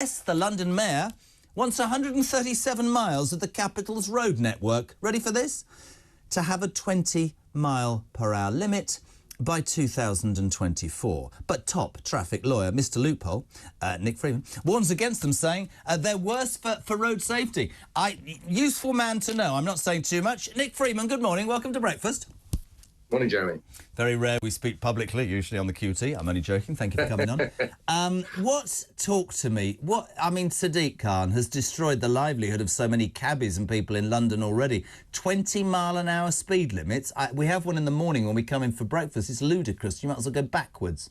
Yes, the London Mayor wants 137 miles of the capital's road network. Ready for this? To have a 20-mile-per-hour limit by 2024. But top traffic lawyer, Mr Loophole, Nick Freeman, warns against them, saying they're worse for road safety. Useful man to know. I'm not saying too much. Nick Freeman, good morning. Welcome to breakfast. Morning, Jeremy. Very rare we speak publicly, usually on the QT. I'm only joking. Thank you for coming on. Talk to me. Sadiq Khan has destroyed the livelihood of so many cabbies and people in London already. 20-mile-an-hour speed limits. We have one in the morning when we come in for breakfast. It's ludicrous. You might as well go backwards.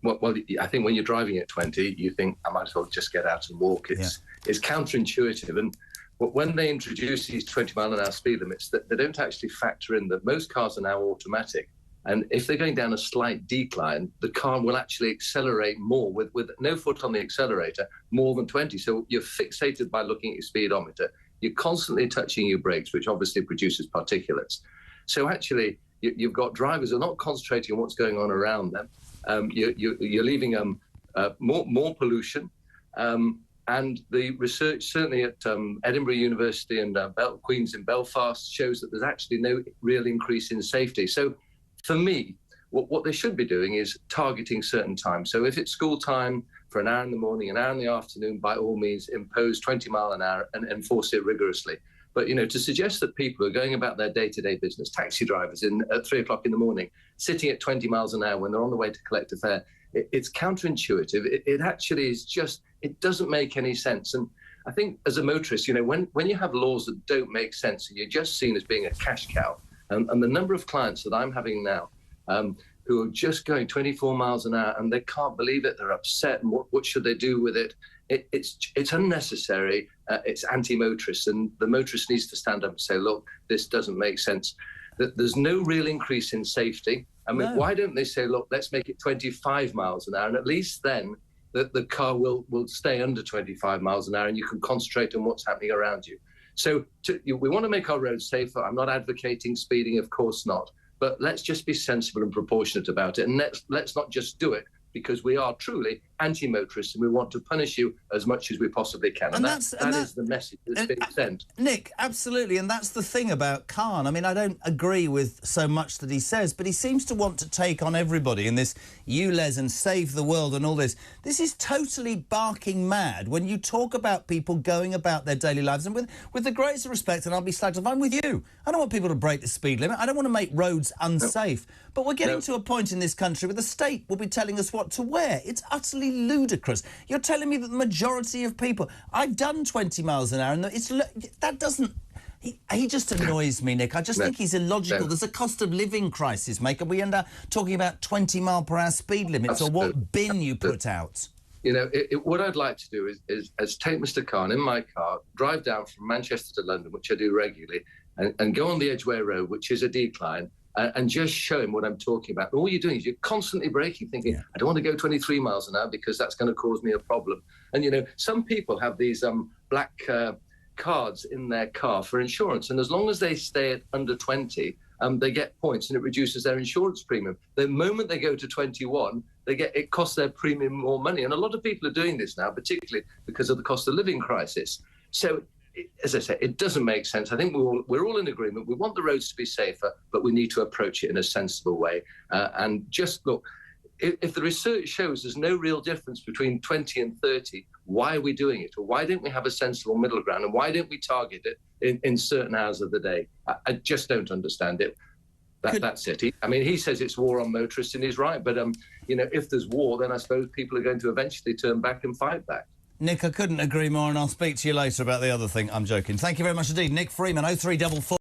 Well, I think when you're driving at 20, you think, I might as well just get out and walk. It's counterintuitive. And when they introduce these 20-mile-an-hour speed limits, they don't actually factor in that most cars are now automatic. And if they're going down a slight decline, the car will actually accelerate more with no foot on the accelerator, more than 20. So you're fixated by looking at your speedometer. You're constantly touching your brakes, which obviously produces particulates. So actually, you've got drivers who are not concentrating on what's going on around them. You're leaving more pollution. And the research, certainly at Edinburgh University and Queen's in Belfast, shows that there's actually no real increase in safety. So for me, what they should be doing is targeting certain times. So if it's school time for an hour in the morning, an hour in the afternoon, by all means, impose 20 mile an hour and enforce it rigorously. But, to suggest that people are going about their day-to-day business, taxi drivers at 3 o'clock in the morning, sitting at 20 miles an hour when they're on the way to collect a fare, it's counterintuitive. It actually is just, it doesn't make any sense. And I think as a motorist, when you have laws that don't make sense and you're just seen as being a cash cow, and the number of clients that I'm having now who are just going 24 miles an hour and they can't believe it, they're upset, and what should they do with it? It's unnecessary, it's anti-motorist, and the motorist needs to stand up and say, look, this doesn't make sense. There's no real increase in safety. Why don't they say, look, let's make it 25 miles an hour, and at least then the car will stay under 25 miles an hour and you can concentrate on what's happening around you. So we want to make our roads safer. I'm not advocating speeding, of course not, but let's just be sensible and proportionate about it, and let's not just do it because we are truly anti-motorists and we want to punish you as much as we possibly can. And that is the message that's being sent. Nick, absolutely, and that's the thing about Khan. I don't agree with so much that he says, but he seems to want to take on everybody in this ULEZ and save the world and all this. This is totally barking mad when you talk about people going about their daily lives. And with the greatest respect, and I'll be slagged off, I'm with you. I don't want people to break the speed limit. I don't want to make roads unsafe. No. But we're getting to a point in this country where the state will be telling us what to wear. It's utterly ludicrous. You're telling me that the majority of people... I've done 20 miles an hour, and that doesn't... He just annoys me, Nick. I just think he's illogical. There's a cost of living crisis, mate, and we end up talking about 20-mile-per-hour speed limits or what bin you put out. What I'd like to do is take Mr Khan in my car, drive down from Manchester to London, which I do regularly, and go on the Edgware Road, which is a decline, and just show him what I'm talking about. And all you're doing is you're constantly braking, thinking, I don't want to go 23 miles an hour because that's going to cause me a problem. And, some people have these black cards in their car for insurance, and as long as they stay at under 20, they get points and it reduces their insurance premium. The moment they go to 21, it costs their premium more money. And a lot of people are doing this now, particularly because of the cost of living crisis. So, as I say, it doesn't make sense. I think we're all in agreement. We want the roads to be safer, but we need to approach it in a sensible way. And just look, if the research shows there's no real difference between 20 and 30, why are we doing it? Or why don't we have a sensible middle ground? And why don't we target it in certain hours of the day? I just don't understand it. That's it. He says it's war on motorists, and he's right. But, if there's war, then I suppose people are going to eventually turn back and fight back. Nick, I couldn't agree more, and I'll speak to you later about the other thing. I'm joking. Thank you very much indeed. Nick Freeman, 0344.